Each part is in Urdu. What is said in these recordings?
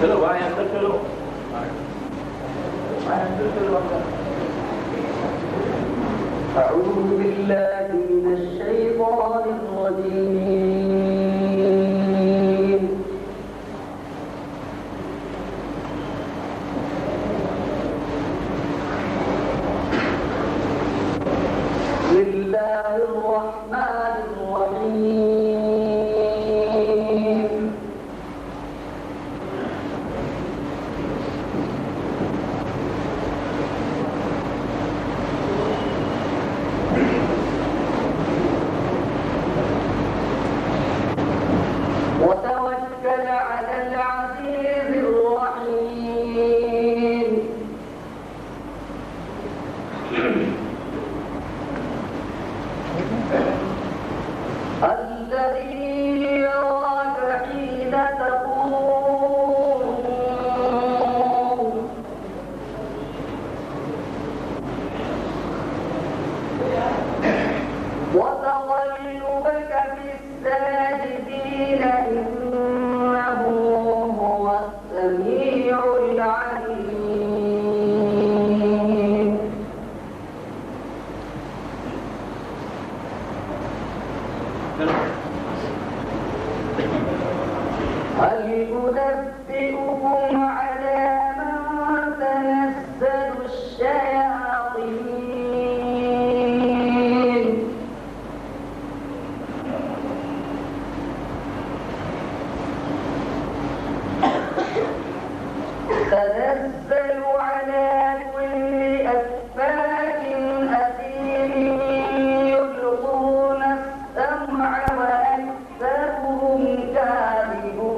چلو بھائی اندر چلو. أعوذ بالله من الشيطان الرجيم. بسم الله الرحمن الرحيم. وتوكل على العزيز الرحيم. الذي يراك حين تقوم وتقلبك في الساجدين إنه هو السميع العليم. هل أنبئكم على من تنزل الشياطين؟ تنزل على كل أفاك أثيم يلقون السمع وأكثرهم كاذبون.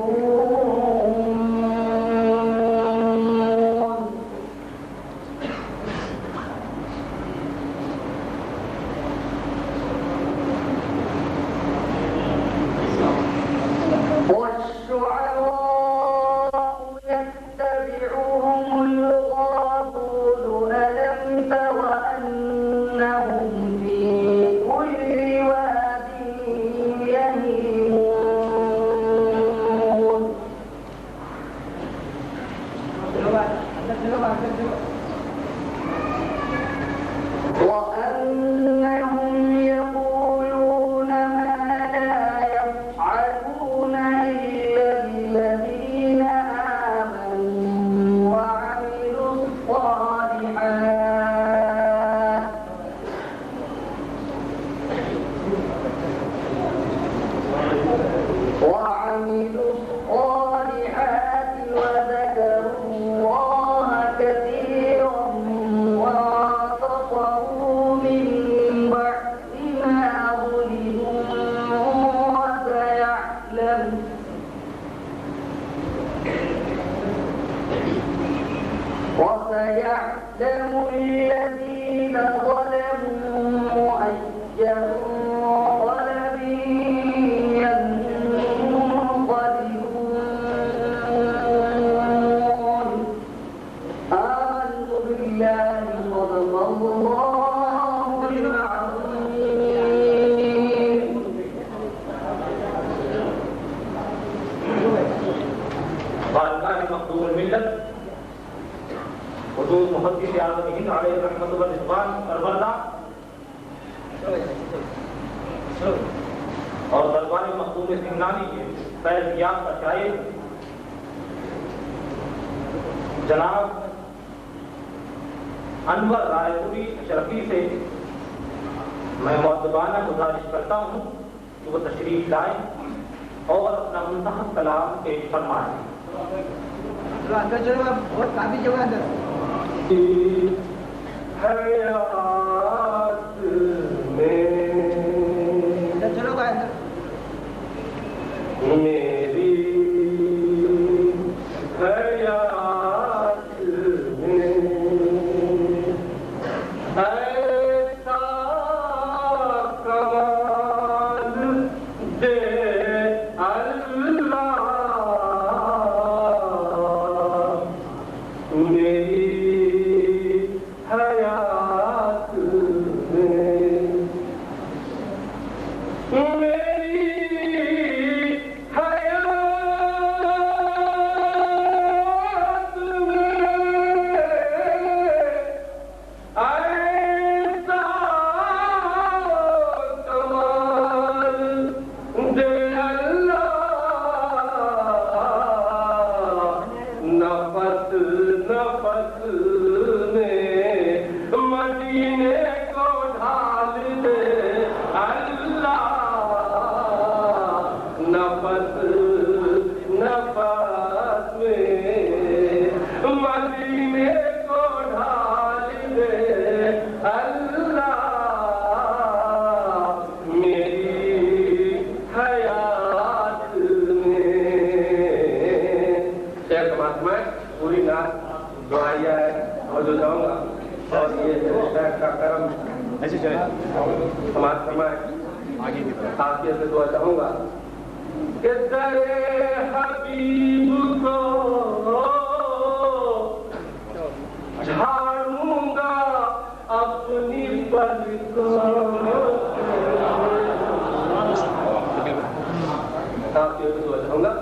والشعراء يتبعهم الغاوون ألم تر أنهم في كل واد يهيمون. وأنهم يقولون ما لا يفعلون إلا الذين آمنوا وعملوا الصالحات وذكروا الله كثيرا وانتصروا من بعد ما ظلموا وسيعلم الذين ظلموا أي منقلب ينقلبون. آمنت بالله صدق الله العظيم. بارگاہ مقبول الملت حضور محدث اعظم ہند علیہ رحمۃ والرضوان سربراہ اور دربار مقبول سمنانی کے فیض یافتہ شاعر جناب انور رائے پوری اشرفی سے میں مؤدبانہ گزارش کرتا ہوں کہ وہ تشریف لائیں اور اپنا منتخب کلام پیش فرمائیں. بہت کافی جگہ اندر حیات میں چلو بھائی اندر میری حیات میں ایسا کمال دے اللہ میری حیات خیر سماعت میں پوری نعت دعائیہ ہے اور جو جاؤں گا اور یہ شیخ کا کرم ایسے چلے سماعت فرمائے آگے کی طرف آپ سے دعا چاہوں گا کہ در حبیب کو جھاڑوں گا اپنی پل کو آپ سے دعا چاہوں گا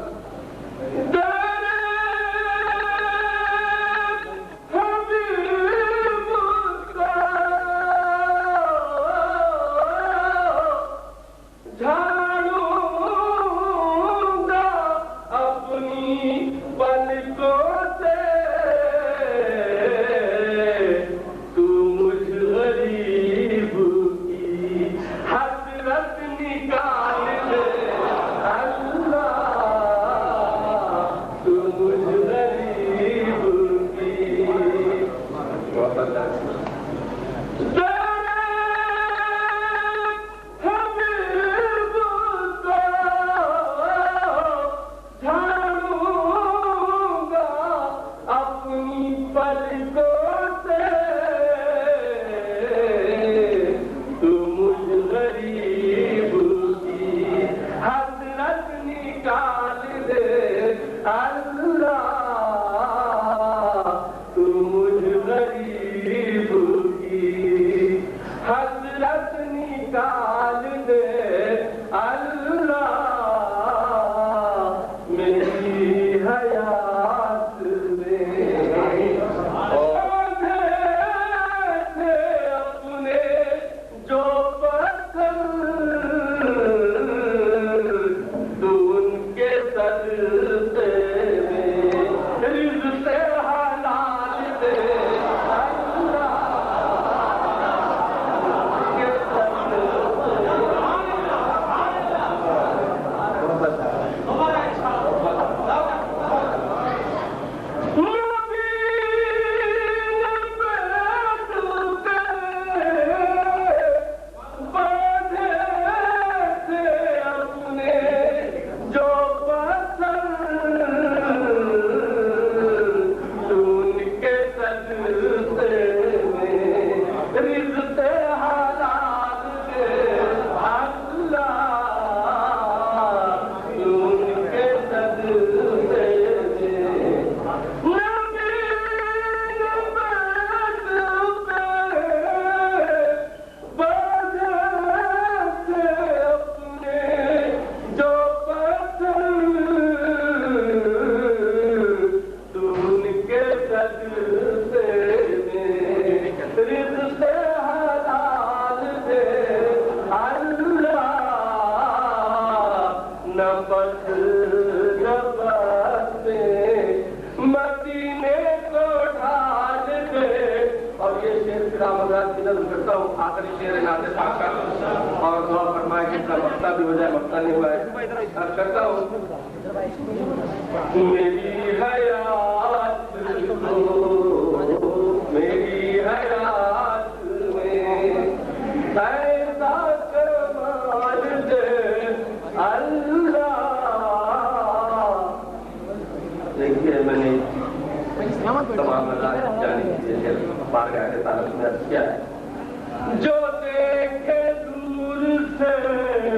جو دیکھے دور سے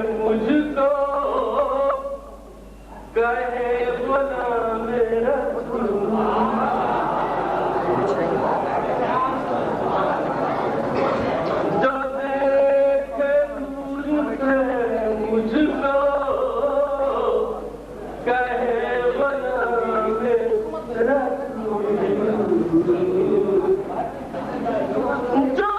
مجھ کو کہے غلام رسول جو دیکھے دور سے مجھ کو کہے غلام رسول جو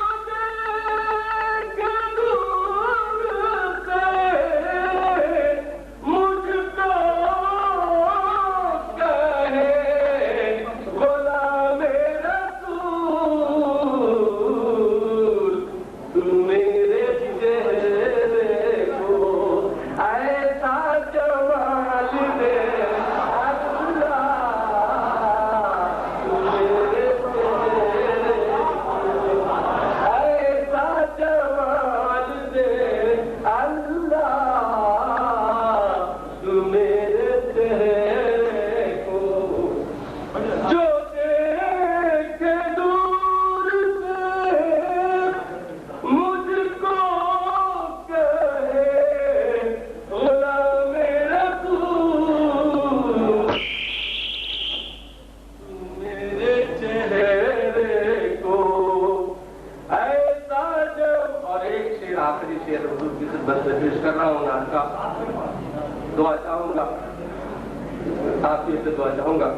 سے دعا چاہوں گا.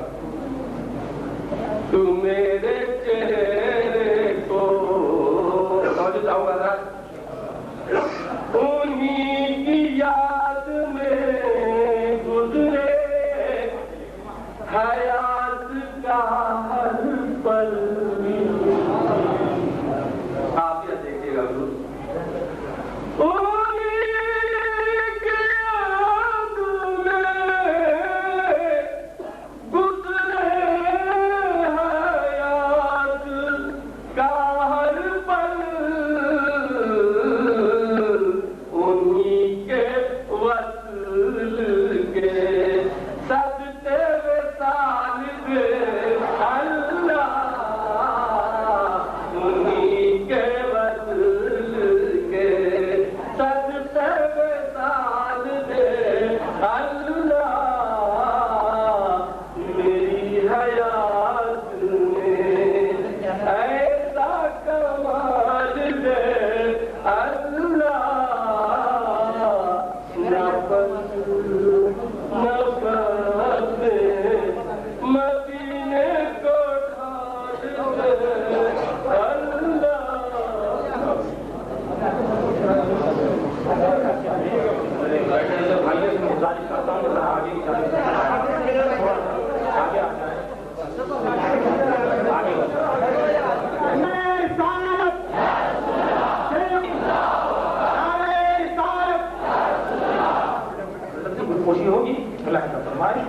تو میرے چہرے کو توجہ چاہوں گا ذرا. انہیں کی یاد میں گزرے حیات کا ہر پل. آپ یہ دیکھیے گا انہیں کی یاد میں گزرے حیات کا ہر پل. انہیں کے وصل کے صدقے وصال دے اللہ. انہیں کے وصل کے صدقے وصال دے اللہ. میری حیات میں ایسا کمال دے اللہ. مدینے کو ڈھال دے اللہ. بھائی سے گزارش کرتا ہوں ذرا آگے آگے آ جائیں. خوشی ہوگی اللہ کا فرمائش.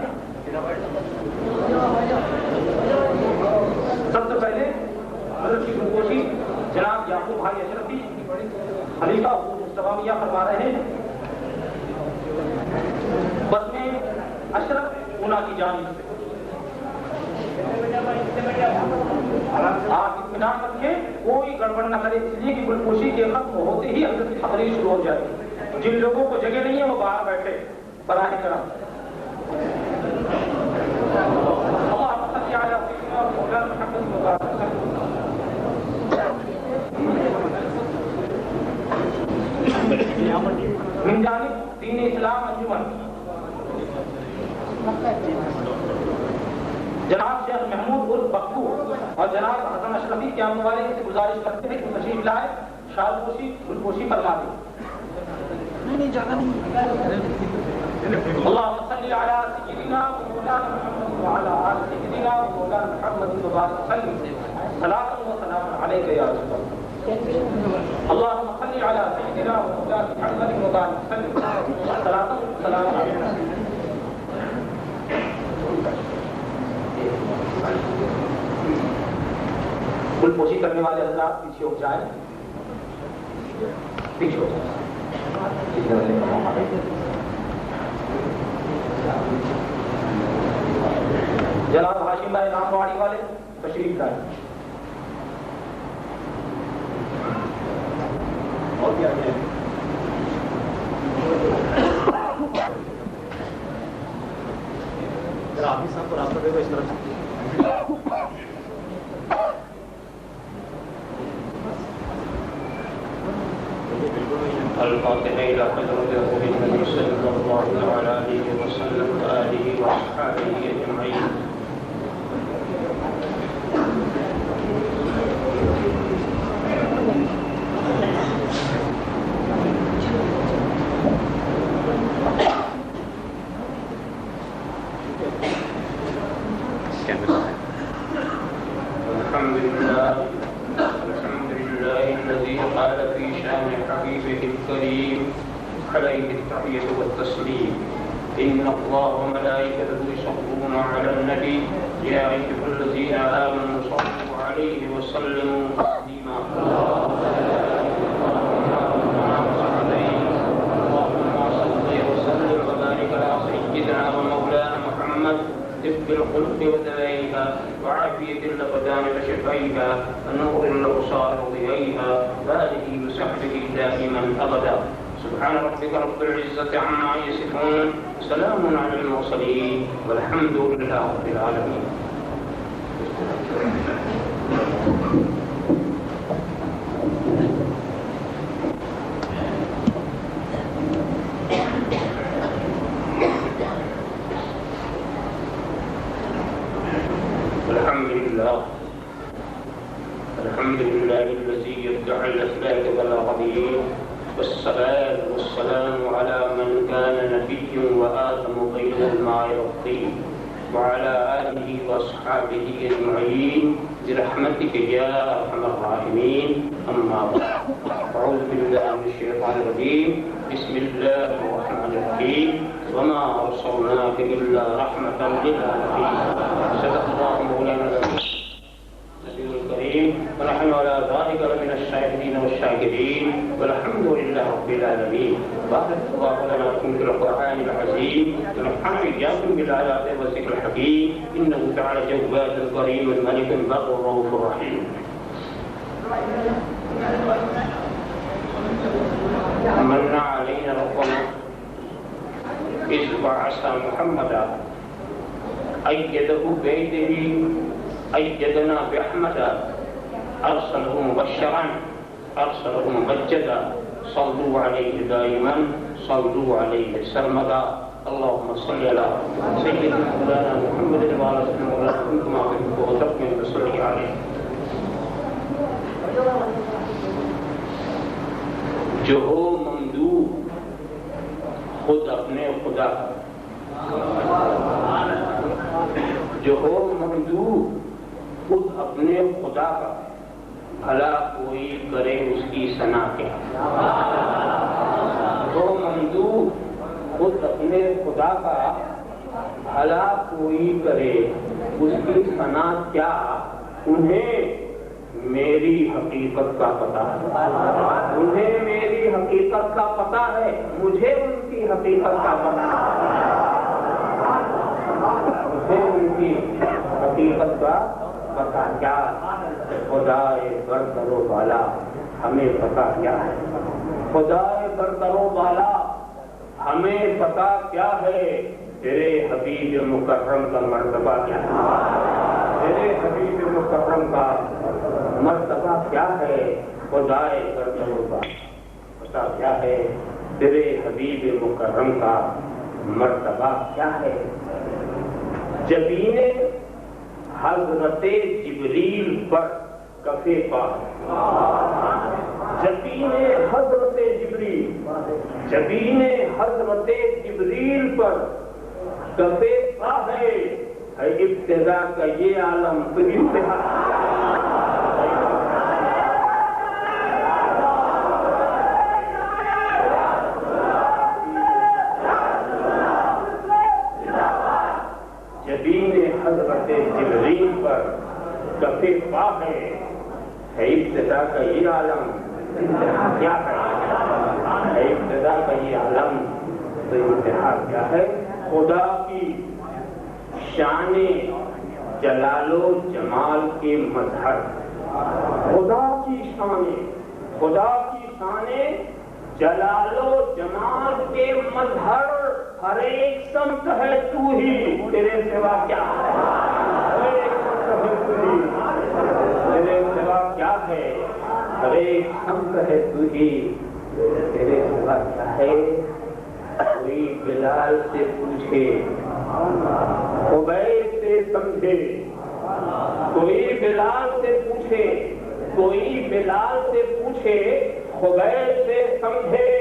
سب سے پہلے حضرت کی گلگوشی جناب یعقوب بھائی اشرفی خلیفہ حقوق مصطفیٰ میاں فرما رہے ہیں. بس میں اشرف اونا کی جانب سے آپ اطمینان رکھیں, کوئی گڑبڑ نہ کرے, اس لیے کہ گلگوشی کے ختم ہوتے ہی حضرت کی تقریر شروع ہو جائے. جن لوگوں کو جگہ نہیں ہے وہ باہر بیٹھے براہ کرم. من جانب دین اسلام انجمن جناب شیخ محمود عرف بخو اور جناب حسن اشرفی قیام والے سے گزارش کرتے ہیں کہ تشریف لائے, شال پوشی گلگوشی فرما دیں. اللهم صل على سيدنا ومولانا محمد وعلى آل سيدنا ومولانا محمد وبارك وسلم. صلاة وسلام عليك يا رسول الله. اللهم صل على سيدنا ومولانا محمد وبارك وسلم. صلاة وسلام عليك. گل پوشی کرنے والے حضرات پیچھے ہو جائیں, پیچھے ہو جائیں. جناب ہاشم بھائی نام واڑی والے تشریف لائیں. اور کیا آپ ہی صاحب کو راستہ دے دو اس طرح. الفاتحة إلى حضرة رسول الله صلى الله عليه وسلم وآله وأصحابه أجمعين. الحمد لله الذي قال في شان حبيبه الكريم عليه التحية والتسليم. إن الله وملائكته يصلون على النبي يا أيها الذين آمنوا صلوا عليه وسلموا تسليما. اللهم صل وسلم وبارك على سيدنا ومولانا محمد طب القلوب ودوائها وعافية الأبدان وشفائها ونور الأبصار وضيائها وآله وصحبه دائما أبدا. سبحان ربك رب العزة عما يصفون, سلام على المرسلين والحمد لله رب العالمين. الحمد لله الذي يدعي الأسلاك بالغدير، والصلاة والسلام على من كان نبي وآدم بين الماء والطين، وعلى آله وأصحابه أجمعين برحمتك يا أرحم الراحمين. أما بعد، أعوذ بالله من الشيطان الرجيم. بسم الله الرحمن الرحيم. وما أرسلناك إلا رحمة للعالمين. صدق الله مولانا النبي الكريم، ونحن على ذلك لمن الشاهدين والشاكرين، والحمد لله رب العالمين. بارك الله لنا لكم في القرآن العظيم، ونفعنا إياكم بالآيات والذكر الحكيم، إنه تعالى جواد كريم ملك بر رؤوف رحيم. من علينا ربنا إذ بعث محمدا أيده بيده أيدنا بأحمدا أرسله مبشرا أرسله ممجدا صلوا عليه دائما صلوا عليه سرمدا. اللهم صل على سيدنا مولانا محمد وعلى آله وصحبه كما تحب وترضى وصل عليه. جو ہو ممدوح خود اپنے خدا، جو ہو ممدوح خود اپنے خدا کا، بھلا کوئی کرے اس کی ثنا کیا. جو ممدوح خود اپنے خدا کا، بھلا کوئی کرے اس کی ثنا کیا. انہیں میری حقیقت کا پتہ ہے، انہیں میری حقیقت کا پتہ ہے، مجھے ان کی حقیقت کا پتہ ہے، مجھے ان کی حقیقت کا پتہ کیا. خدائے برتر و بالا ہمیں پتہ کیا ہے، خدائے برتر و بالا ہمیں پتہ کیا ہے. تیرے حبیب مکرم کا مرتبہ کیا ہے، تیرے حبیب مکرم کا مرتبہ کیا ہے. خدائے برتر و بالا پتہ کیا ہے، تیرے حبیب مکرم کا مرتبہ کیا ہے. جبین حضرت جبریل پر کفے پا، جبین حضرت جبریل، جبین حضرت جبریل پر کفے پا ہے. ابتدا کا یہ عالم تو انتہا حضرت جبریل پر کفے پا ہے. ابتدا کا یہ عالم انتہا کیا ہے، ابتدا کا یہ عالم تو انتہا کیا ہے. خدا کی شان جلال و جمال کے مظہر، خدا کی شان، خدا کی شان جلال و جمال کے مظہر. ہر ایک سمت ہے تو ہی، تیرے سوا کیا ہے، ہر ایک سمت ہے تو ہی، تیرے سوا کیا ہے. ہر ایک سمت ہے تو ہی، تیرے سوا کیا ہے. کوئی بلال سے پوچھے خبیب سے سمجھے، کوئی بلال سے پوچھے، کوئی بلال سے پوچھے خبیب سے سمجھے.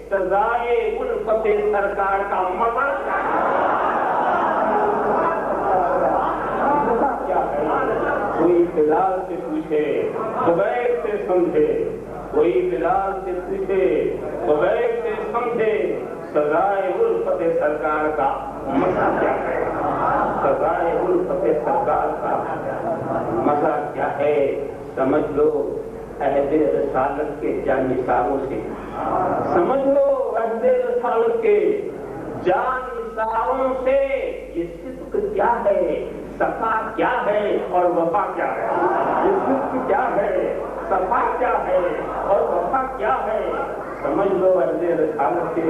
سزائے الفت سرکار کا مزہ کیا ہے. کوئی بلال سے پوچھے خبیب سے سمجھے، کوئی بلال سے پوچھے خبیب سے سمجھے. سزائے الفت سرکار کا مزہ کیا ہے، سزائے الفت سرکار کا مزہ کیا ہے. سمجھ لو عہد رسالت کے جانثاروں سے، سمجھ لو عہد رسالت کے جانثاروں سے. یہ صدق کیا ہے، صفا کیا ہے اور وفا کیا ہے. یہ صدق کیا ہے، صفا کیا ہے اور وفا کیا ہے. سمجھ لو عہد رسالت کے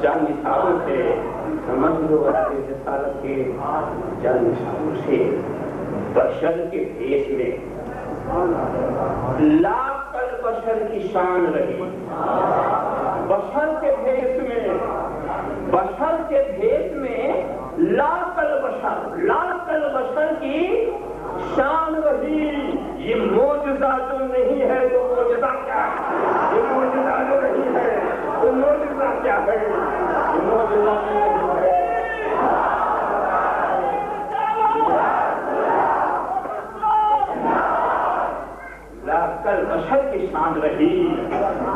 جانثاروں سے، سمجھ لو عہد رسالت کے جانثاروں سے. بشر کے بھیس میں لاکھ البشر کی شان رہی، بشر کے بھیس میں، بشر کے بھیس میں لاکھ البشر کی شان بشر کی شان رہی.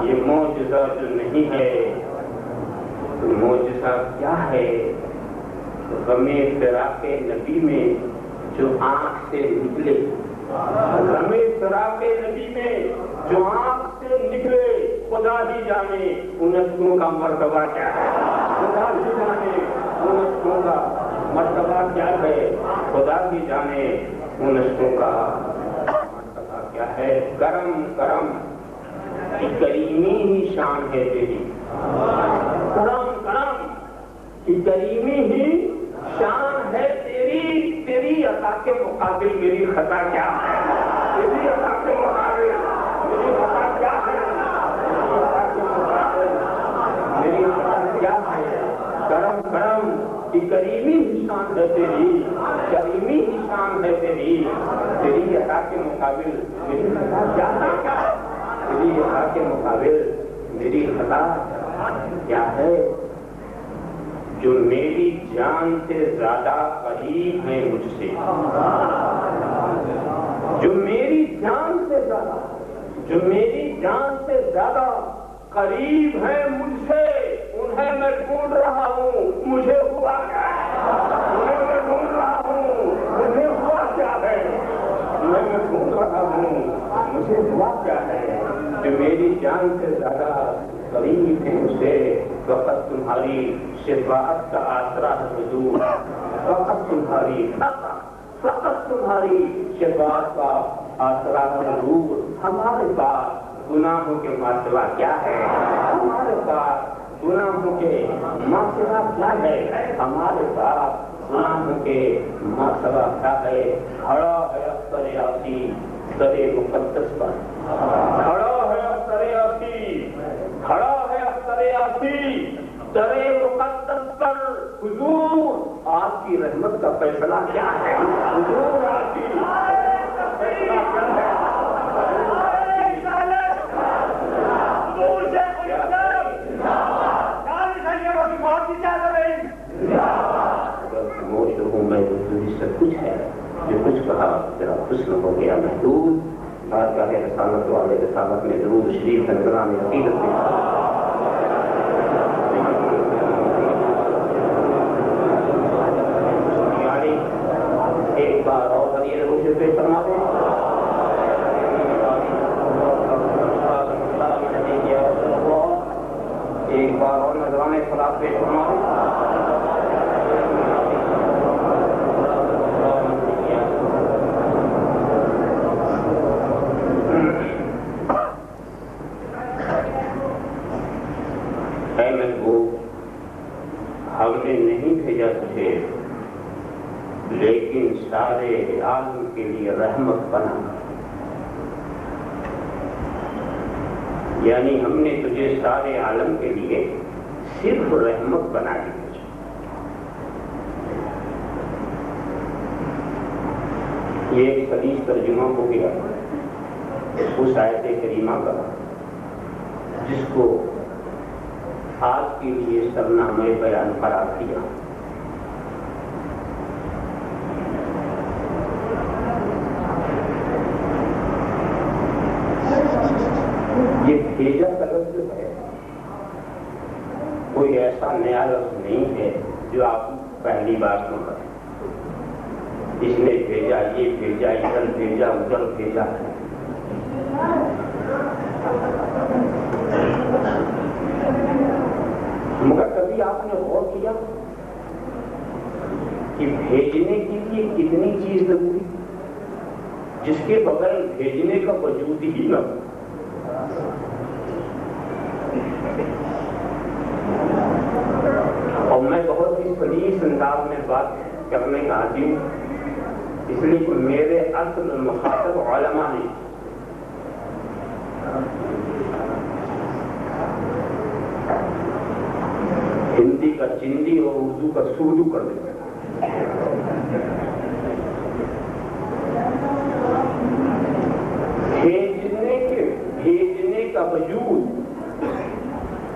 یہ معجزہ جو نہیں ہے تو معجزہ کیا ہے؟ غم فراق نبی میں جو آنکھ سے نکلے، غم فراق نبی میں جو آنکھ سے نکلے، خدا ہی جانے ان اشکوں کا مرتبہ کیا ہے. خدا ہی جانے ان اشکوں کا مرتبہ کیا ہے. خدا ہی جانے ان اشکوں کا مرتبہ کیا ہے. کرم کرم کی کریمی ہی شان ہے تیری. کرم کرم کی کریمی ہی شان ہے تیری. تیری عطا کے مقابل میری خطا کیا ہے. تیری عطا کے مقابل میری خطا کیا ہے. تیری عطا کے مقابل میری خطا کیا ہے. کرم کرم کی کریمی ہی شان ہے تیری. کریمی ہی شان ہے تیری. تیری عطا کے مقابل میری خطا کیا ہے. تیری عطا کے مقابل میری خطا کیا ہے. جو میری جان سے زیادہ قریب ہیں مجھ سے، جو میری جان سے زیادہ، جو میری جان سے زیادہ قریب ہیں مجھ سے، انہیں میں ڈھونڈ رہا ہوں. مجھے ہوا کیا ہے؟ انہیں میں ڈھونڈ رہا ہوں. مجھے ہوا کیا ہے؟ انہیں میں ڈھونڈ رہا ہوں. مجھے ہوا کیا ہے؟ جو میری جان سے زیادہ قریب ہیں مجھ سے. وقت تمہاری شفاعت کا آسرا ہے حضور. وقت تمہاری فقط تمہاری شفاعت کا آسرا ہے حضور. ہمارے پاس گناہوں کے ماسوا کیا ہے؟ ہمارے پاس گناہوں کے ماسوا کیا ہے؟ ہمارے پاس گناہوں کے ماسوا کیا ہے؟ کھڑا ہے اختر یاسی سرے مقدس پر. کھڑا ہے اختر یاسی، کھڑا ہے اختر یاسی سرے مقدس پر. حضور آپ کی رحمت کا فیصلہ کیا ہے؟ حضور آپ کی رحمت کا فیصلہ کیا ہے؟ خاموش ہوں میں سے کچھ ہے جو کچھ کہا ذرا حسن ہو گیا محدود. بارگاہ رسالت والے رسالت میں درود شریف نظران عقیدت میں ایک بار اور یہ روشن پہ فرما دیں. ایک بار اور نظران خلاف پیش فرما دیں. ہم نے نہیں بھیجا تجھے لیکن سارے عالم کے لیے رحمت بنا. یعنی ہم نے تجھے سارے عالم کے لیے صرف رحمت بنا دی. یہ ایک حدیث ترجمہ ہو گیا اس آیت کریمہ کا جس کو آج کے لیے سرنامہ بیان قرار دیا. یہ بھیجا کا لفظ ہے کوئی ایسا نیا لفظ نہیں ہے جو آپ پہلی بار سن رہے ہیں. اس نے بھیجا، یہ بھیجا، ادھر بھیجا، ادھر بھیجا. مگر کبھی آپ نے غور کیا کہ بھیجنے کے لیے کتنی چیز ضروری جس کے بغیر بھیجنے کا وجود ہی نہ ہو. اور میں بہت ہی سلیس انداز میں بات کرنے کا عادی ہوں اس لیے کہ میرے اصل مخاطب علماء ہیں. ہندی کا چندی اور اردو کا سردو کر دیتے ہیں. بھیجنے کا وجود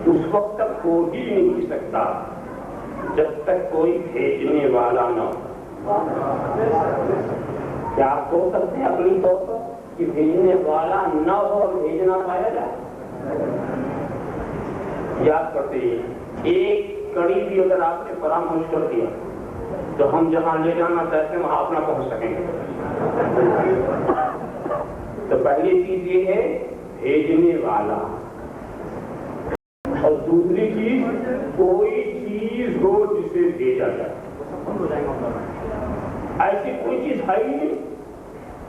اس وقت تک ہو ہی نہیں سکتا جب تک کوئی بھیجنے والا نہ ہو. کیا آپ سوچ سکتے ہیں اپنی طور پر کہ بھیجنے والا نہ ہو اور بھیجنا پایا جائے؟ یاد کرتے ہیں ایک کڑی بھی اگر آپ نے فراموش کر دیا تو ہم جہاں لے جانا چاہتے ہیں وہاں آپ نہ پہنچ سکیں گے. تو پہلی چیز یہ ہے بھیجنے والا، اور دوسری چیز کوئی چیز ہو جسے بھیجا جائے. ایسی کوئی چیز ہے ہی نہیں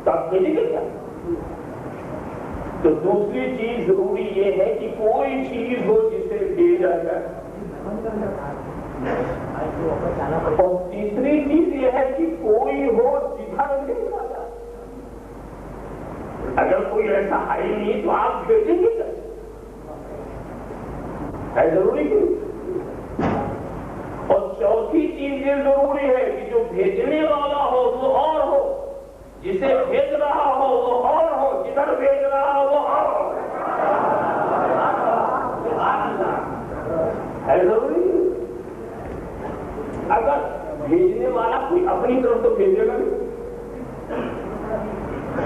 تو آپ بھیجیں گے کیا؟ تو دوسری چیز ضروری یہ ہے کہ کوئی چیز ہو جسے بھیجا جائے، اور تیسری چیز یہ ہے کہ کوئی ہو جدھر بھیجا جائے. اگر کوئی ایسا ہے ہی نہیں تو آپ بھیجیں گے کیا؟ ہے ضروری کہ. اور چوتھی چیز یہ ضروری ہے کہ جو بھیجنے والا ہو وہ اور ہو، جسے بھیج رہا ہو وہ اور ہو، جدھر بھیج رہا ہو وہ اور ہو. ہے ضروری. اگر بھیجنے والا کوئی اپنی طرف تو بھیجے گا نہیں،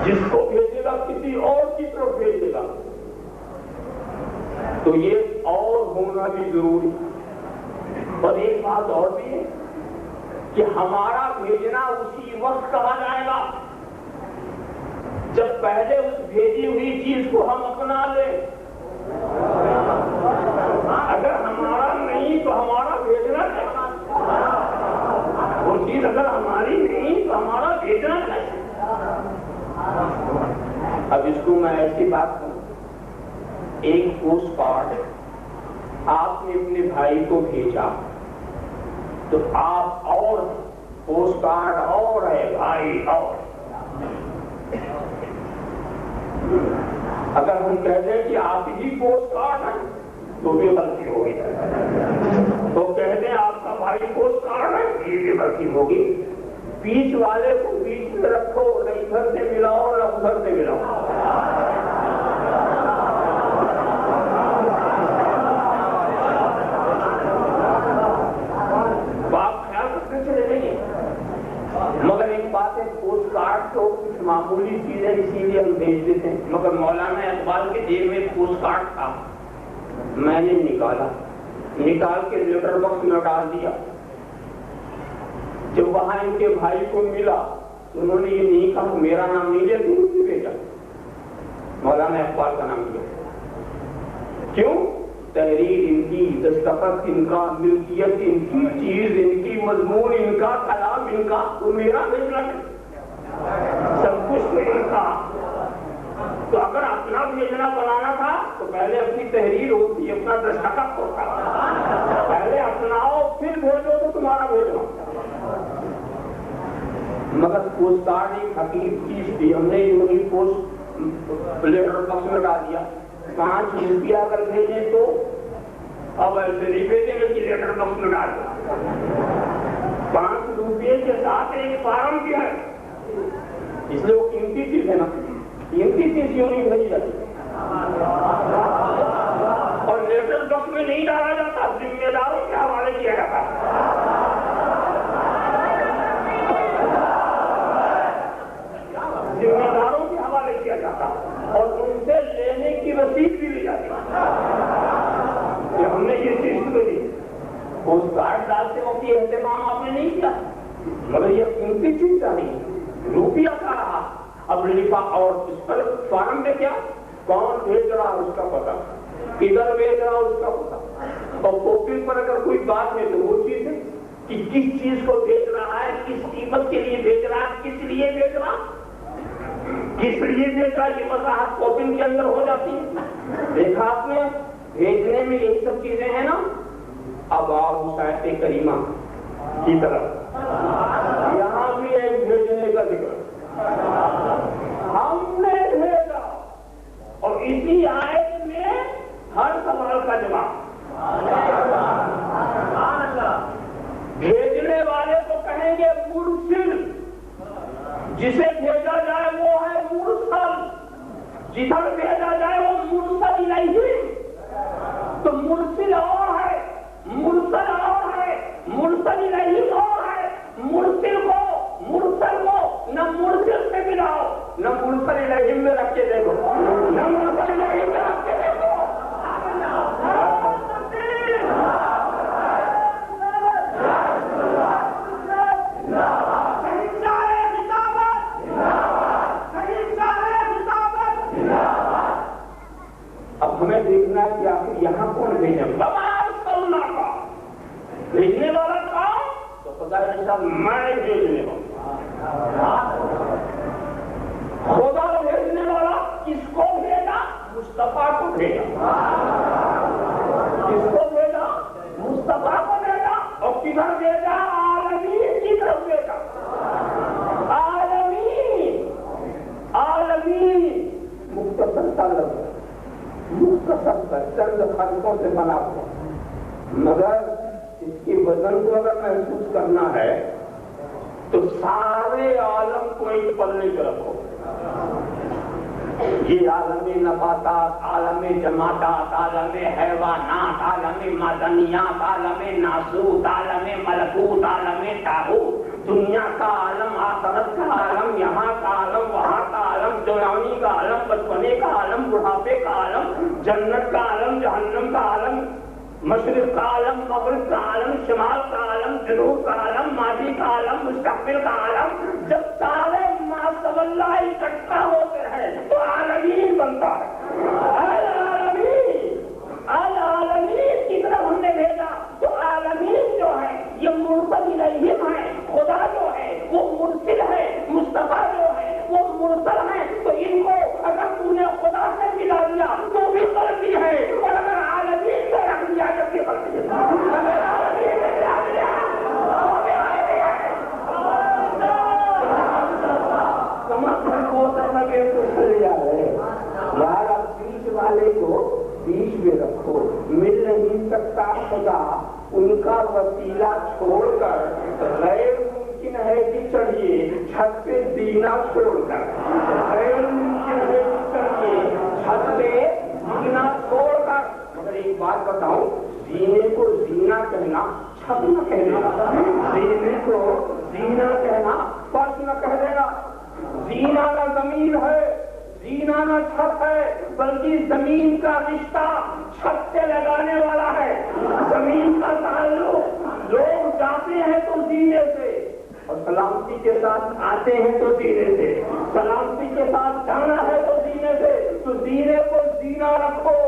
جس کو بھیجے گا کسی اور کی طرف بھیجے گا، تو یہ اور ہونا بھی ضروری. اور ایک بات اور بھی ہے کہ ہمارا بھیجنا اسی وقت کہا جائے گا جب پہلے اس بھیجی ہوئی چیز کو ہم اپنا لیں. اگر ہمارا نہیں تو ہمارا بھیجنا کیسے؟ وہ چیز اگر ہماری نہیں تو ہمارا بھیجنا کیسے؟ اب اس کو میں ایسی بات کروں، ایک پوسٹ کارڈ آپ نے اپنے بھائی کو بھیجا تو آپ اور پوسٹ کارڈ اور ہے، بھائی اور. اگر ہم کہتے ہیں کہ آپ ہی پوسٹ کارڈ ہیں تو بھی غلطی ہوگی. تو کہتے ہیں آپ کا بھائی پوسٹ کارڈ ہے، یہ بھی غلطی ہوگی. بیچ والے کو بیچ میں رکھو، نہ ادھر سے ملاؤ نہ ادھر سے ملاؤ. مگر ایک بات ہے، پوسٹ کارڈ تو کچھ معمولی چیز ہے اسی لیے ہم بھیج دیتے ہیں. مگر مولانا اقبال کے جیب میں پوسٹ کارڈ تھا، میں نے نکال کے لیٹر باکس میں ڈال دیا. جب وہاں ان کے بھائی کو ملا تو انہوں نے یہ نہیں کہا میرا نام نہیں لیا، تم نے بھیجا، مولانا اقبال کا نام لیا. کیوں؟ تحریر ان کی، دستخط ان کا، ملکیت ان کی، چیز ان کی، مضمون ان کا، کلام ان کا، تو میرا بھیجنا سب کچھ تو ان کا. تو اگر اپنا بھیجنا بنانا تھا تو پہلے اپنی تحریر ہوتی، اپنا دستخط ہوتا. پہلے اپناؤ پھر بھیجو تو تمہارا بھیجنا. مگر پوسٹ کارڈ ایک حقیقی چیز تھی، ہم نے وہی پوسٹ لیٹر باکس میں ڈال دیا. 5 روپیہ اگر بھیجیں تو اب ایسے نہیں بھیجیں گے کہ لیٹر باکس میں ڈال دیا. 5 روپئے کے ساتھ ایک فارم بھی ہے، اس لیے وہ قیمتی چیز ہے نا. قیمتی چیز کیوں نہیں بھیجی جاتی؟ اور لیٹر باکس میں نہیں ڈالا جاتا، ذمہ داروں کے حوالے کیا جاتا. ذمہ داروں کے حوالے کیا جاتا اور ان سے لینے کی رسید بھی لی جاتی کہ ہم نے یہ چیز تو دی. پوسٹ کارڈ ڈالتے وقت یہ اہتمام آپ نے نہیں کیا، مگر یہ قیمتی چیز نہیں، روپیہ کا رہا. اب لکھا اور اس پر فارم میں کیا، کون بھیج رہا اس کا پتا، کدھر بھیج رہا اس کا پتا. اور کاپی پر اگر کوئی بات ہے تو وہ چیز ہے کہ کس چیز کو بھیج رہا ہے، کس قیمت کے لیے بھیج رہا ہے، کس لیے بھیج رہا، کس لیے بھیج رہا، یہ وضاحت کاپی کے اندر ہو جاتی ہے. دیکھا آپ نے بھیجنے میں یہی سب چیزیں ہیں نا. اب آؤ آیت کریمہ کی طرف، یہاں بھی ایک بھیجنے کا ذکر. ہم نے بھیجا، اور اسی آیت میں ہر سوال کا جواب. بھیجنے والے کو کہیں گے مرسل، جسے بھیجا جائے وہ ہے مرسل، جدھر بھیجا جائے وہ مرسل نہیں. تو مرسل اور ہے، مرسل اور ہے، مرسل نہیں اور ہے. مرسل کو نہ مرسل سے ملاؤ نہ مرسل الہی میں طرف کے دیکھو، نماز اللہ کی طرف کے دیکھو. اب ہمیں دیکھنا ہے کہ آخر یہاں کون بھیجے؟ بھیجنے والا کون؟ تو خدا نے کہا میں بھیجنے والا. خدا بھیجنے والا کس کو بھیجا؟ مصطفیٰ کو بھیجا. کس کو بھیجا؟ مصطفیٰ کو بھیجا. اور کدھر بھیجا؟ عالمین کی طرف بھیجا. عالمین عالمین مختصر طلب مختصر چند خلقوں سے بنا ہوا، مگر اس کی وزن کو اگر محسوس کرنا ہے تو سارے عالم کو ایک پلے پہ رکھو. یہ عالم نباتات، عالم جماعتات، عالم حیوانات، عالم معدنیات، عالم ناسوت، عالم ملکوت، عالم طاغوت، دنیا کا عالم، آخرت کا عالم، یہاں کا عالم، وہاں کا عالم، جوانی کا عالم، بچپنے کا عالم، بڑھاپے کا عالم، جنت کا عالم، جہنم کا عالم، مشرق کا عالم، مغرب کا عالم، شمال کا عالم، جنوب کا عالم، ماضی کا عالم، مستقبل کا عالم. جب سارے ماسب اللہ اکٹھا ہوتے ہیں تو عالمین بنتا ہے. العالمین کی طرف ہم نے بھیجا. تو عالمین جو ہے یہ مرسل الیہم ہے. خدا جو ہے وہ مرسل ہے، مصطفیٰ جو ہے وہ مرسل ہے. تو ان کو اگر تم نے خدا سے ملا دیا تو بھی غلطی ہے، اور اگر عالمین سے رکھ دیا تو بھی غلطی ہے. بیچ والے کو بیچ میں رکھو. مل نہیں سکتا خدا ان کا وسیلہ چھوڑ کر، غیر ممکن ہے کہ چڑھیے چھت پہ زینہ چھوڑ کر، غیر ممکن ہے کہ چڑھیے چھت پہ زینہ چھوڑ کر. مگر ایک بات بتاؤں، زینے کو زینہ کہنا چھت نہ کہنا، زینے کو زینہ کہنا فرش نہ کہہ دینا. زینہ کا زمین ہے، زینہ نہ چھت ہے، بلکہ زمین کا رشتہ چھت سے لگانے والا ہے. زمین کا تعلق، لوگ جاتے ہیں تو زینے سے اور سلامتی کے ساتھ آتے ہیں تو زینے سے، سلامتی کے ساتھ جانا ہے تو زینے سے. تو زینے کو زینہ رکھو.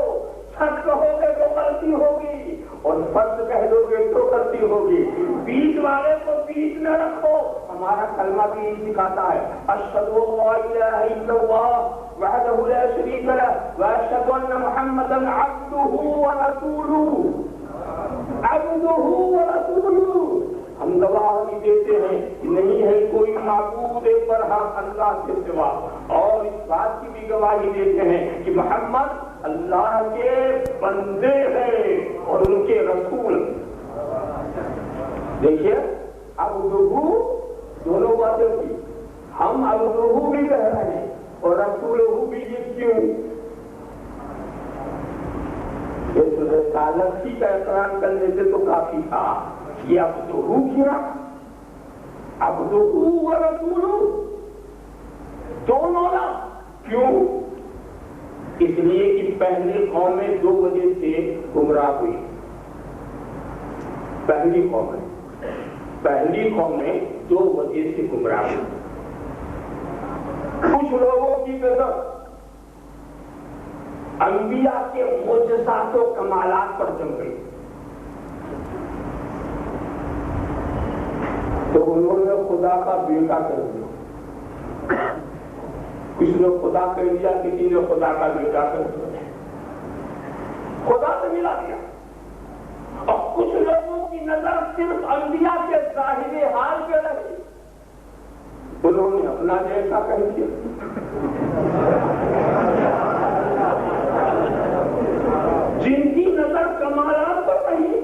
چھت کہو گے تو غلطی ہوگی اور فرض کہہ دو گے تو غلطی ہوگی. بیچ والے کو بیچ نہ رکھو. ہمارا کلمہ بھی یہی سکھاتا ہے، اشہد ان لا الہ الا اللہ وحدہ لا شریک لہ واشہد ان محمدا عبدہ ورسولہ. عبدہ ورسولہ. ہم گواہی دیتے ہیں کہ نہیں ہے کوئی معبود برحق اللہ کے سوا، اور اس بات کی بھی گواہی دیتے ہیں کہ محمد اللہ کے بندے ہیں اور ان کے رسول. دیکھیے عبدہ دونوں باتیں کی. ہم عبدہ بھی کہہ رہے ہیں اور رسولہ بھی. یہ کیوں؟ رسالت ہی کا اقرار کر لیتے تو کافی تھا. یہ عبدہ کیا؟ عبدہ و رسولہ دونوں نا. کیوں؟ اس لیے کہ پہلی قومیں دو وجہ سے گمراہ ہوئی. پہلی قومیں دو وجہ سے گمراہ ہوئی. کچھ لوگوں کی نظر انبیاء کے معجزات و کمالات پر جم گئی تو انہوں نے خدا کا بیٹا کر دیا. کسی نے خدا کر دیا، کسی نے خدا کا بیٹا کر دیا، خدا سے ملا دیا. اور کچھ لوگوں کی نظر صرف انبیاء کے ظاہری حال پہ رہی، انہوں نے اپنا جیسا کہہ دیا. جن کی نظر کمالات پر رہی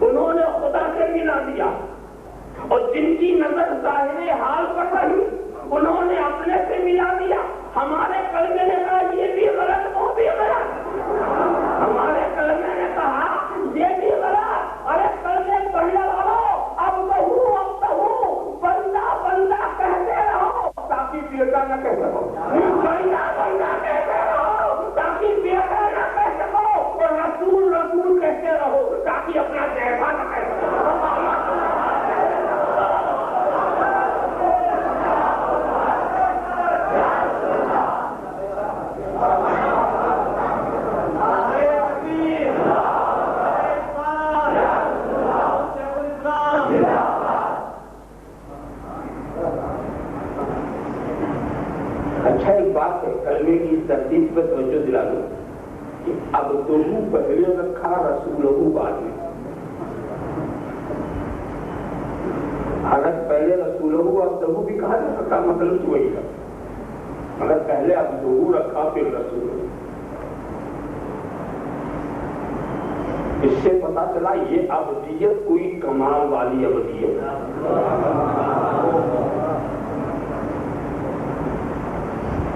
انہوں نے خدا سے ملا دیا، اور جن کی نظر ظاہر حال پر رہی انہوں نے اپنے سے ملا دیا. ہمارے کلمے نے کہا یہ بھی غلط، وہ بھی غلط. ہمارے کلمے نے کہا یہ بھی غلط. ارے کلمے پڑھنے والوں اب بہو بندہ بندہ کہتے رہو تاکہ بیٹا نہ کہہ سکو. بندہ اچھا ایک بات ہے کلمے کی اس ترتیب پر توجہ دلا دوں کہ اب دہو پہلے رکھا رسولہو بعد میں. اگر پہلے رسولہو اب دہو بھی کہا جا سکتا مطلب تو وہی تھا. اگر پہلے اب دہو رکھا پھر رسولہو. اس سے پتا چلا یہ ابدیت کوئی کمال والی ابدیت ہے.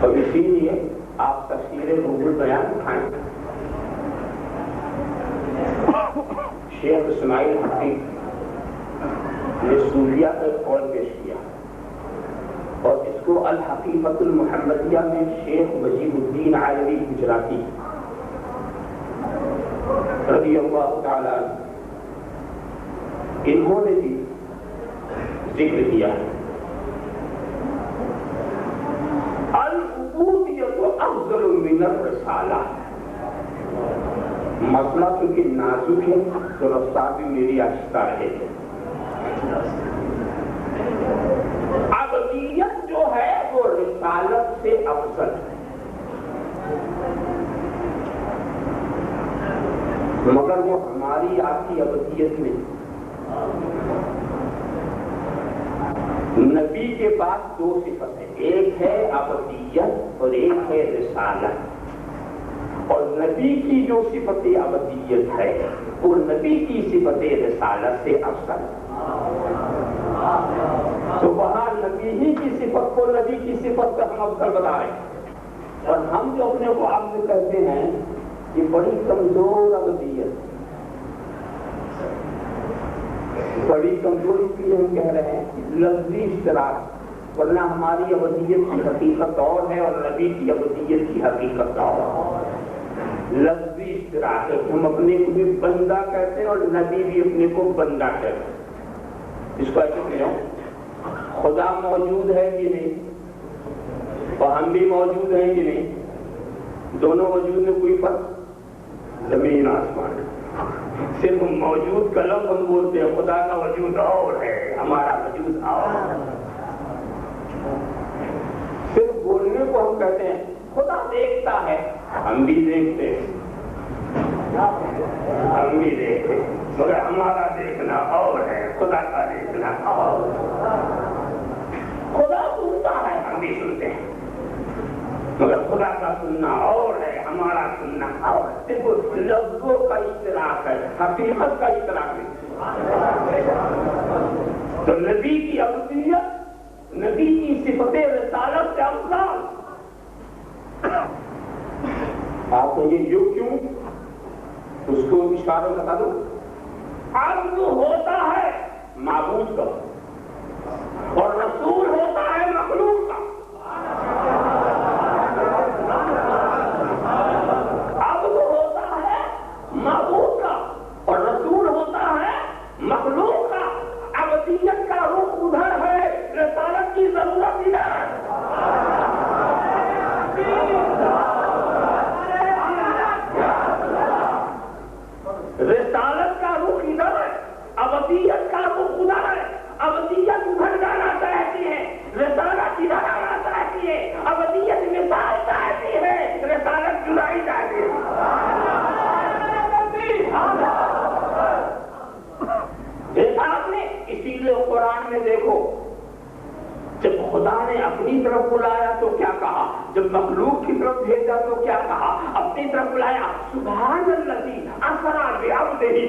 اور اسی لیے آپ تفسیر روح البیان اٹھائیں. شیخ اسماعیل حقیق نے سوریہ کا قول پیش کیا اور اس کو الحقیقت المحمدیہ میں شیخ وجیب الدین عالوی گجراتی رضی اللہ تعالیٰ انہوں نے بھی ذکر کیا ہے. العبودیت افضل من الرسالہ. مسئلہ چونکہ نازک ہے تو رفتار بھی میری آہستہ رہے. عبدیت جو ہے وہ رسالت سے افضل ہے مگر وہ ہماری آپ کی ابدیت میں. نبی کے پاس دو صفت ہے, ایک ہے ابدیت اور ایک ہے رسالت. اور نبی کی جو صفت ابدیت ہے وہ نبی کی صفت رسالت سے افضل. تو وہاں نبی ہی کی صفت کو نبی کی صفت کا ہم افضل بتا رہے ہیں. اور ہم جو اپنے کو عبد کہتے ہیں یہ بڑی کمزور ابدیت, بڑی کمزور اس لیے ہم کہہ رہے ہیں لفظی اشتراک. ورنہ ہماری ابدیت کی حقیقت اور ہے اور نبی کی ابدیت کی حقیقت اور. لفظی اشتراک ہے, ہم اپنے کو بھی بندہ کہتے ہیں اور نبی بھی اپنے کو بندہ کہتے ہیں. اس کو ایسے کہہ رہا ہوں خدا موجود ہے کہ نہیں اور ہم بھی موجود ہیں کہ نہیں. دونوں وجود میں کوئی فرق زمین آسمان. صرف موجود کا لفظ ہم بولتے ہیں, خدا کا وجود اور ہے ہمارا وجود اور. صرف بولنے کو ہم کہتے ہیں خدا دیکھتا ہے, ہم بھی دیکھتے ہیں مگر ہمارا دیکھنا اور ہے, خدا کا دیکھنا اور. خدا سنتا ہے, ہم بھی سنتے ہیں مگر خدا کا سننا اور ہے, ہمارا سننا اور. صرف لفظوں کا اشتراک ہے, حقیقت کا اشتراک نہیں. تو نبی کی ابدیت نبی کی صفت رسالت سے افضل. آپ کو یہ یوں کیوں, اس کو اشارہ بتا دو. عبد ہوتا ہے معبود کا اور رسول ہوتا ہے مخلوق کا. عبد ہوتا ہے معبود کا اور رسول ہوتا ہے مخلوق کا. ابدیت کا رخ ادھر ہے, رسالت کی ضرورت ادھر ہے. رسالت کا رخ ادھر ہے, ابدیت کا رخ ادھر ہے. ابدیت ادھر جانا چاہتی ہے, رسالت ادھر آنا چاہتی ہے. ابدیت مثال چاہتی ہے, رسالت جدائی چاہتی ہے. دیکھا آپ نے, اسی لیے قرآن میں دیکھو جب خدا نے اپنی طرف بلایا تو کیا کہا, جب مخلوق کی طرف بھیجا تو کیا کہا. اپنی طرف بلایا سبحان الذی اسری بعبدہ,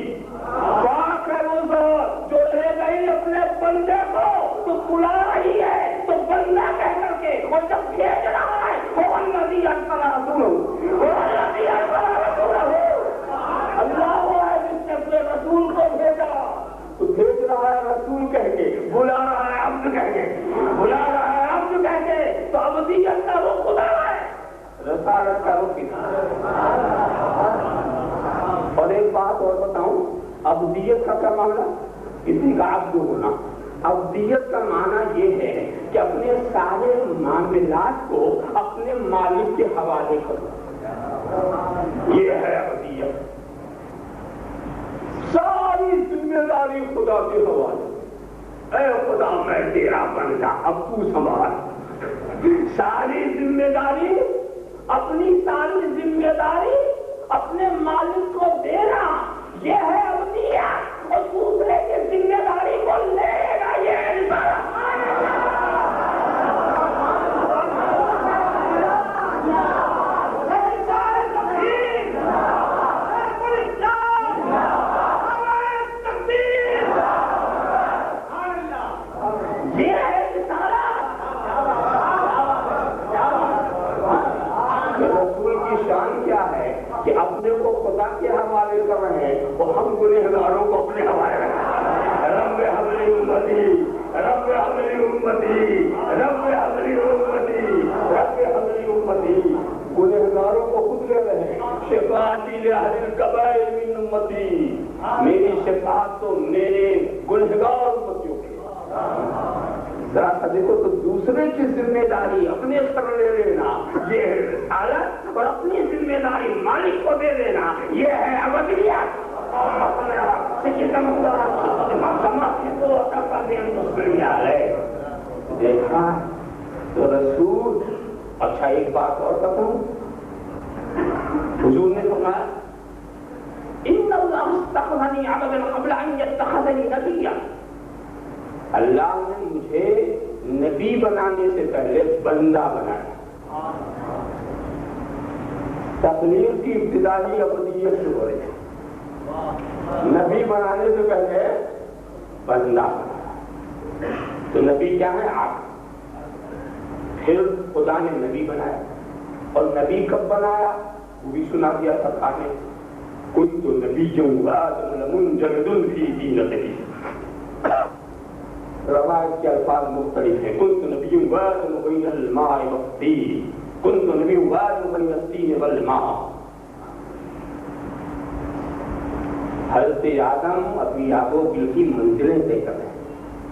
پاک ہے وہ ذات جو لے گئی اپنے بندے کو. تو بلا رہی ہے تو بندہ کہہ کر کے, اور جب بھیج رہا ہے هو الذی ارسل رسولہ, هو الذی ارسل رسولہ. اللہ وہ ہے جس نے اپنے رسول کو بھیجا. تو بھیج رہا ہے رسول کہہ کے, بلا رہا ہے عبد کہہ کے, بلا رہا ہے عبد کہہ کے. تو ابدیت کا رخ خدا ہے, رسالت کا رخ کدھر. اور ایک بات اور بتاؤں, ابدیت کا کیا معاملہ, کسی کا عبد ہونا. ابدیت کا معنی یہ ہے کہ اپنے سارے معاملات کو اپنے مالک کے حوالے کرو. یہ ہے ابدیت. ساری ذمہ داری خدا کے حوالے. اے خدا میں تیرا بندہ, اب تو سنبھال. ساری ذمہ داری اپنی ساری ذمہ داری اپنے مالک کو دینا، یہ ہے ابدیت، اور دوسرے کی ذمہ داری کو لے گا یہ انسان۔ کہ اپنے کو خدا کے حوالے کر رہے ہیں اور ہم گنہگاروں کو اپنے حوالے رکھیں۔ رب حبلی امتی، رب حبلی امتی، رب حبلی امتی، رب حبلی امتی، گنہگاروں کو خود لے رہے ہیں۔ شفاعتی لأہل الکبائر من امتی، میری شفاعت تو میرے گنہگار امتیوں کے۔ ذرا سا دیکھو تو دوسرے کی ذمہ داری اپنے سر لے لینا یہ ہے رسالت، اور اپنی ذمہ داری مالک کو دے دینا یہ ہے ابدیت۔ دیکھا تو رسول، اچھا ایک بات اور بتاؤں، حضور نے فرمایا ان اللہ استخلنی عبدا قبل ان یتخذنی نبیا، اللہ نے مجھے نبی بنانے سے پہلے بندہ بنایا۔ تخلیق کی ابتدائی ابدیت سے ہو رہی ہے، نبی بنانے سے پہلے بندہ بنایا۔ تو نبی کیا ہے؟ آپ۔ پھر خدا نے نبی بنایا، اور نبی کب بنایا وہ بھی سنا دیا تھا آگے، کنت نبیًا وآدم لمنجلد فی دینتہ۔ روایت کے الفاظ مختلف ہیں، کنت نبی وآدم بین الماء والطین، کنت نبی وآدم بین الطین والماء۔ حضرت آدم اپنی آب و گل کی منزلیں طے کر رہے ہیں،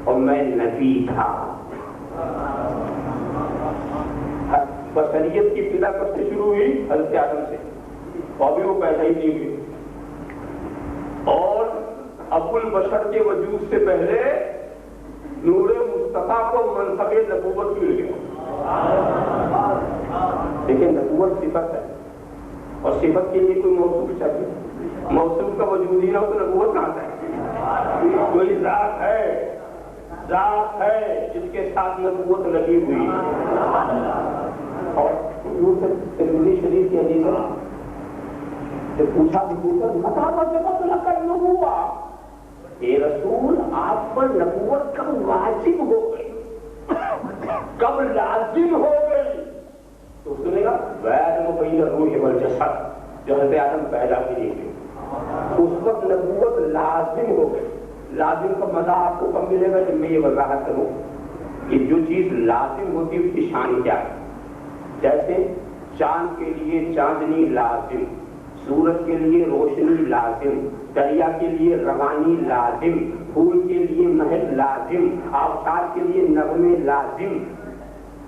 اور میں نبی تھا۔ بشریت کی ابتدا کب سے شروع ہوئی؟ حضرت آدم سے، اور ابھی وہ پیدا ہی نہیں ہوئی، اور ابو البشر کے وجود سے پہلے نور مصطفیٰ کو منصب نبوت مل گیا۔ لیکن نبوت صفت ہے، اور صفت کے لیے کوئی موصوف چاہیے، موصوف کا وجود ہی نہ ہو تو نبوت کہاں ہے؟ کوئی ذات ہے، ذات ہے جس کے ساتھ نبوت لگی ہوئی ہے۔ اور حضور سے ترمذی شریف کی حدیث ہے، جب پوچھا متى وجبت لك النبوة، اے رسول آپ پر نبوت کب واجب ہو گئی، کب لازم ہو گئی؟ تو سنے گا وَآدَمُ بَيْنَ الرُّوحِ وَالْجَسَدِ، جو حضرت آدم پیدا کی گئی اس وقت نبوت لازم ہو گئی۔ لازم کا مزہ آپ کو کب ملے گا جب میں یہ وضاحت کروں کہ جو چیز لازم ہوتی ہے اس کی شان کیا ہے۔ جیسے چاند کے لیے چاندنی لازم، سورج کے لیے روشنی لازم، دریا کے لیے روانی لازم، پھول کے لیے مہک لازم، آفتاب کے لیے نغمے لازم،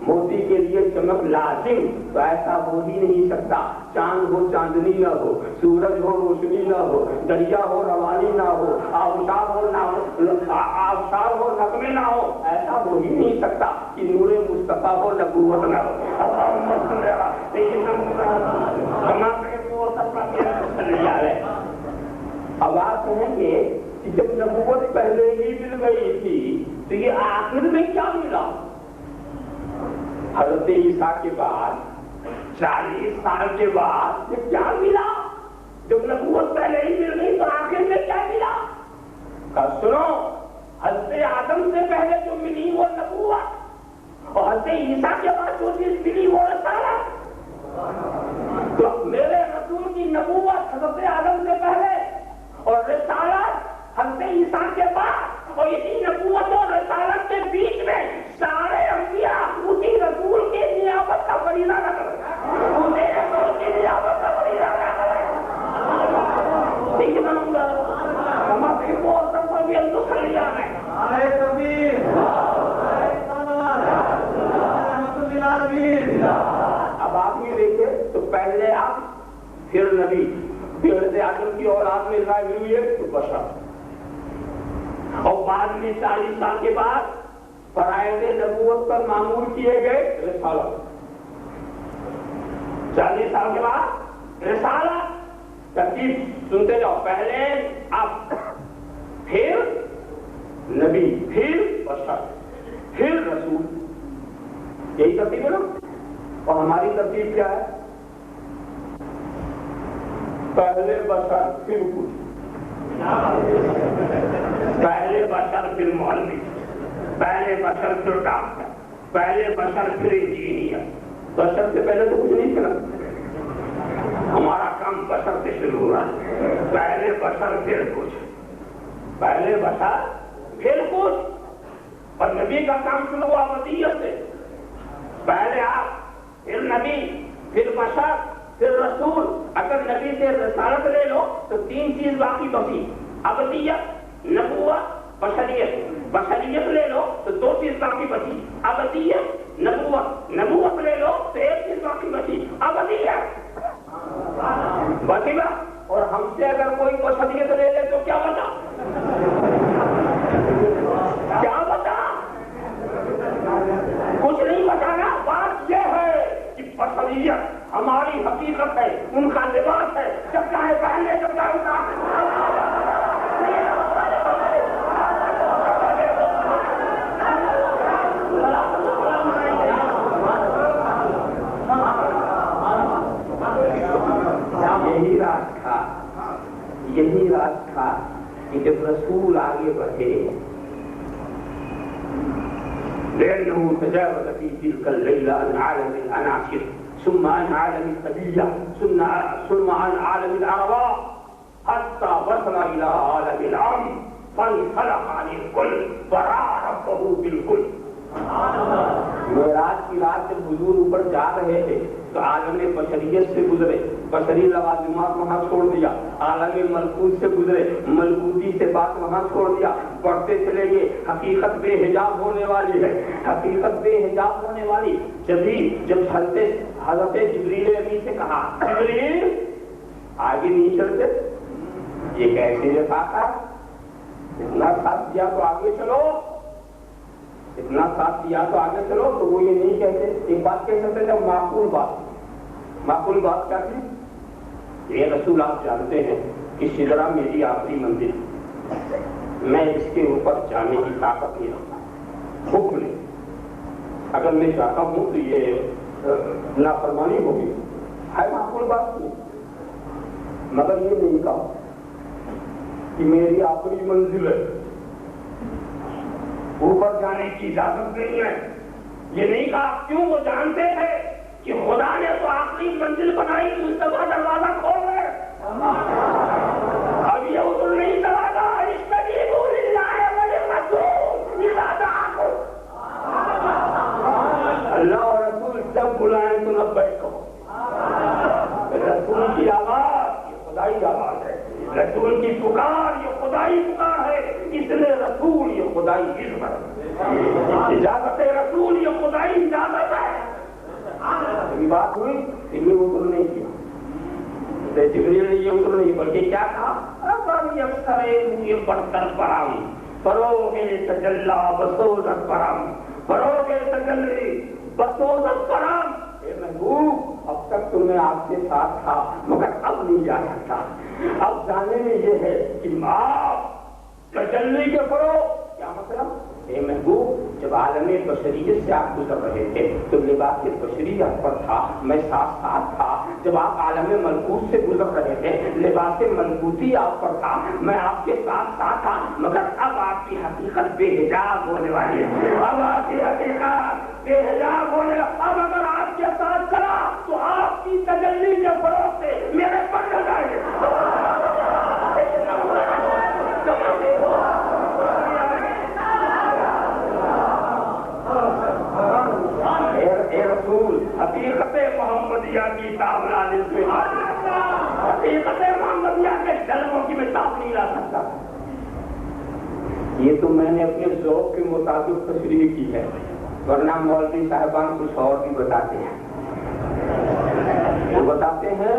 موتی کے لیے چمک لازم۔ تو ایسا ہو ہی نہیں سکتا، چاند ہو چاندنی نہ ہو، سورج ہو روشنی نہ ہو، دریا ہو روانی نہ ہو، آفتاب ہو نغمے نہ ہو، ایسا ہو ہی نہیں سکتا کہ نور مصطفیٰ ہو نبوت نہ ہو۔ اب آپ کہیں گے کہ جب نبوت پہلے ہی مل گئی تھی تو یہ آخر میں کیا ملا؟ حضرت عیسیٰ کے بعد 40 سال کے بعد یہ کیا ملا؟ جب نبوت پہلے ہی مل گئی تو آخر میں کیا ملا؟ سنو، حضرت آدم سے پہلے جو ملی وہ نبوت، اور حضرت عیسیٰ کے بعد جو چیز ملی وہ رسالت۔ تو میرے رسول کی نبوت حضرت آدم سے پہلے اور رسالت حضرت عیسیٰ کے بعد، اور اسی نبوت اور رسالت کے بیچ میں سارے انبیاء اسی رسول کی نیابت کا فریضہ ادا کر رہے ہیں، اسی رسول کی نیابت کا فریضہ ادا کر رہے ہیں۔ اب آپ یہ دیکھیں تو پہلے آپ، پھر نبی، پھر حضرت آدم کی اولاد میں ظاہر ہوئی ہے تو بشر، اور بعد میں 40 سال کے بعد فرائض نبوت پر معمور کیے گئے رسالت۔ 40 سال کے بعد رسالت ترتیب سنتے جاؤ، پہلے اب، پھر نبی، پھر بشر، پھر رسول، یہی ترتیب ہے نا؟ اور ہماری ترتیب کیا ہے؟ پہلے بشر پھر کچھ، پہلے بشر پھر مولوی، پہلے بشر پھر ڈاکٹر، پہلے بشر پھر انجینئر. بشر سے پہلے تو کچھ نہیں کرنا، ہمارا کام بشر سے شروع ہوا. پہلے بشر پھر کچھ، پہلے بشر پھر کچھ. اور نبی کا کام شروع ہوا وصیت سے، پہلے آپ، پھر نبی، پھر بشر، پھر رسول. اگر نبی سے رسالت لے لو تو 3 چیز باقی بچی، ابدیت، نبوت، بشریت. بشریت لے لو تو 2 چیز باقی بچی، ابدیت، نبوت. نبوت لے لو تو 1 چیز باقی بچی، ابدیت. بچی گا. اور ہم سے اگر کوئی بشریت لے لے تو کیا بتا؟ کیا بتا؟ کچھ نہیں بتانا. بات یہ ہے کہ بشریت ہماری حقیقت ہے، ان کا لباس ہے. جب چاہے پہلے، جب چاہے یہی راز تھا کہ جب رسول آگے بڑھے، لأنه تجاوز في تلك الليلة عن عالم الأناصر ثم عن عالم الطبيعة ثم عن عالم الأرواح حتى وصل إلى عالم العلم فانخلق عن الكل ورأى ربه بالكل. معراج کی رات جب حضور اوپر جا رہے تھے تو عالم بشریت سے گزرے، بشری لوازمات وہاں چھوڑ دیا. عالم ملکوت سے گزرے، ملکوتی سے بات وہاں چھوڑ دیا. بڑھتے چلے گئے. حقیقت بے حجاب ہونے والی ہے، حقیقت بے حجاب ہونے والی. جب حضرت جبریل امین سے کہا، جبریل آگے نہیں چلتے، یہ کیسے رفاقہ؟ اتنا ساتھ دیا تو آگے چلو، اتنا ساتھ دیا تو آگے چلو. تو وہ یہ نہیں کہتے. ایک بات کہہ سکتے تھے، معقول بات. معقول بات کیا تھی؟ یہ رسول آپ جانتے ہیں کہ سدرہ میری آخری منزل، میں اس کے اوپر جانے کی طاقت نہیں رکھتا. حکم نہیں، اگر میں چاہتا ہوں تو یہ نافرمانی ہوگی. ہے معقول بات نہیں. مگر یہ نہیں کہا کہ میری آخری منزل ہے، اوپر جانے کی اجازت نہیں ہے. یہ نہیں کہا. کیوں؟ وہ جانتے تھے کہ خدا نے تو آخری منزل بنائی، اس دفعہ دروازہ کھول رہے. اب یہ اصول نہیں چلا گا. اللہ اور رسول جب بلائیں تو لبیک کہو. رسول کی آواز یہ خدائی آواز ہے، رسول کی پکار یہ خدائی پکار ہے. اس لیے رسول یہ خدائی علم ہے، اجازت رسول یہ خدائی اجازت ہے. یہ بات ہوئی. یہ اصول نہیں کیا جبریل نے، یہ اصول نہیں، بلکہ کیا کہا؟ یہ بڑھ کر پرام فروغ تجلا بسوزت پرام، فروغ تجلی بسوزت پرام. اے محبوب، اب تک تو میں آپ کے ساتھ تھا مگر اب نہیں جا سکتا. اب جانے میں یہ ہے کہ آپ تجلی کے فروغ. کیا مطلب؟ اے محبوب، جب عالم بشریت سے آپ گزر رہے تھے تو لباس بشری آپ پر تھا، میں ساتھ ساتھ تھا. جب آپ عالم ملکوت سے گزر رہے تھے لباس ملکوتی آپ پر تھا، میں آپ کے ساتھ ساتھ تھا. مگر اب آپ کی حقیقت بے حجاب ہونے والی ہے. اب آپ کی حقیقت بے حجاب ہونے. اب اگر آپ کے ساتھ چلا تو آپ کی تجلی کے فروغ سے میرے پر نہ جائے. حقیقت محمدیہ کی تعبیر میں حقیقت محمدیہ کے جلووں کی میں تعبیر نہیں لا سکتا. یہ تو میں نے اپنے ذوق کے مطابق تشریح کی ہے، ورنہ مولوی صاحبان کچھ اور بھی بتاتے ہیں. وہ بتاتے ہیں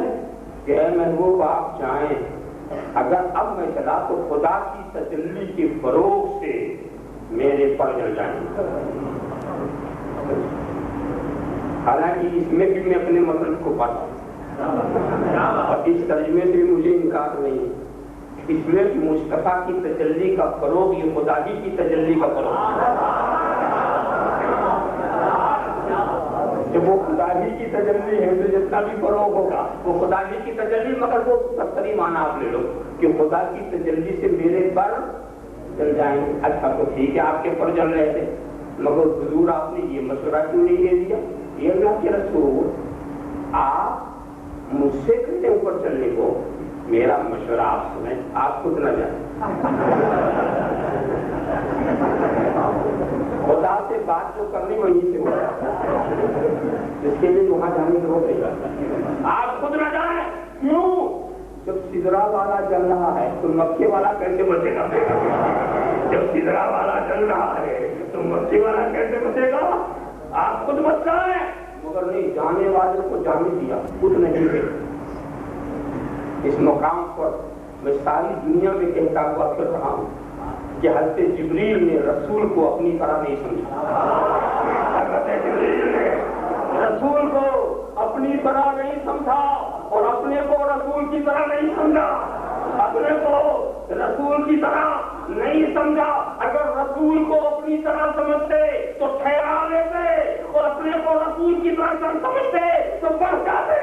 کہ اے محبوب آپ جائیں، اگر اب میں چلا تو خدا کی تجلی کے فروغ سے میرے پر جل جائیں. حالانکہ اس میں بھی میں اپنے مطلب کو پاتا ہوں اور اس ترجمے سے بھی مجھے انکار نہیں ہے، اس میں مصطفیٰ کی تجلی کا فروغ یہ خدا ہی کی تجلی کا فروغ، جب وہ خدا ہی کی تجلی ہے تو جتنا بھی فروغ ہوگا وہ خدا ہی کی تجلی، مگر وہ سرسری معنی آپ لے لو کہ خدا کی تجلی سے میرے پر چل جائیں۔ اچھا تو ٹھیک ہے آپ کے پر جل رہے تھے، مگر حضور آپ نے یہ مشورہ کیوں نہیں دے دیا؟ یہ اللہ کے رسول آپ مجھ سے کہتے اوپر چلنے کو، میرا مشورہ آپ سنیں، آپ خود نہ جائیں، خدا سے بات جو کرنی وہیں سے ہو، اس کے لیے وہاں جانے کی ضرورت نہیں، آپ خود نہ جائیں۔ کیوں؟ جب سدرا والا جل رہا ہے تو مکے والا کیسے بچے گا؟ جب سدرا والا جل رہا ہے تو مکے والا کیسے بچے گا؟ آپ خود بچ جائیں، مگر نہیں، جانے والے کو جانے دیا، خود نہیں گئے۔ اس مقام پر میں ساری دنیا میں کہتا ہوا پھر رہا ہوں کہ حضرت جبریل نے رسول کو اپنی طرح نہیں سمجھا، حضرت جبریل نے رسول کو اپنی طرح نہیں سمجھا اور اپنے کو رسول کی طرح نہیں سمجھا، اپنے کو رسول کی طرح نہیں سمجھا۔ اگر رسول کو اپنی طرح سمجھتے تو ٹھہرا لیتے اور اپنے کو رسول کی طرح سمجھتے تو بڑھ جاتے۔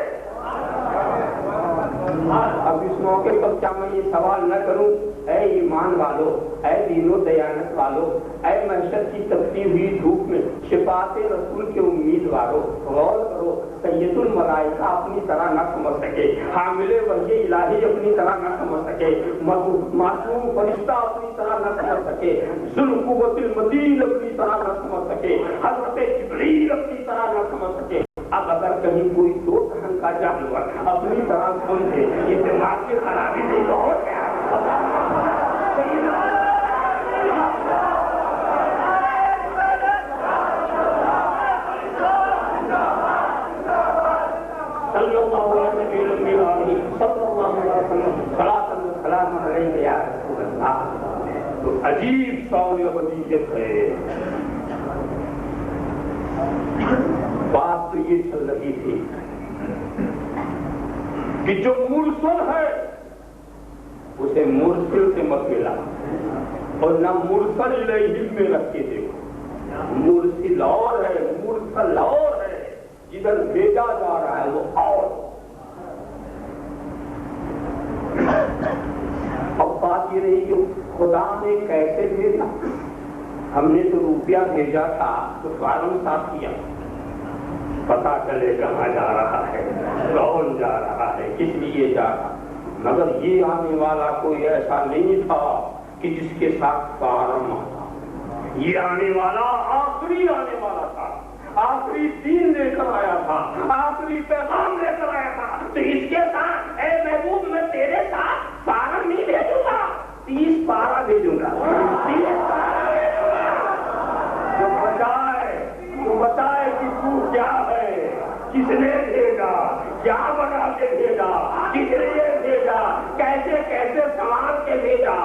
اب اس موقع پر کیا میں یہ سوال نہ کروں، اے ایمان والو، اے دین و دیانت والو، اے محشر کی تپتی ہوئی دھوپ میں شفاعت رسول کے امیدوارو، غور کرو، سید الملائکہ اپنی طرح نہ سمجھ سکے، حامل وحی الہی اپنی طرح نہ سمجھ سکے، معصوم فرشتہ اپنی طرح نہ سمجھ سکے، ذوالقوۃ المتین اپنی طرح نہ سمجھ سکے، حضرت جبریل اپنی طرح نہ سمجھ سکے۔ اب اگر کہیں کوئی دو ڈھنگ کا جانور اپنی طرح سمجھے، یہ دماغ کی خرابی نہیں تو ہو گیا۔ صلی اللہ علیہ وسلم، تو عجیب شعور ودیت ہے۔ بات تو یہ چل رہی تھی کہ جو مرسل ہے اسے مرسل سے مت ملا اور نہ مرسل الیہم میں رکھ کے دیکھو، مرسل اور ہے، مرسل اور ہے، جدھر بھیجا جا رہا ہے وہ اور۔ اب بات یہ رہی کہ خدا نے کیسے بھیجا؟ ہم نے تو روپیہ بھیجا تھا تو فارم صاف کیا، پتا چلے کہاں جا رہا ہے، کون جا رہا ہے، کس لیے جا رہا، مگر یہ آنے والا کوئی ایسا نہیں تھا کہ جس کے ساتھ فارم آتا، یہ آنے والا آخری آنے والا تھا، آخری دین لے کر آیا تھا، آخری پیغام لے کر آیا تھا۔ تو اس کے ساتھ اے محبوب میں تیرے ساتھ فارم نہیں بھیجوں گا، 30 پارا بھیجوں گا، 30 پارا بھیجوں گا، جو بتائے کہ تو کیا ہے، کس نے بھیجا، کیا بنا کے بھیجا، کس لیے بھیجا، کیسے کیسے سنبھال کے بھیجا،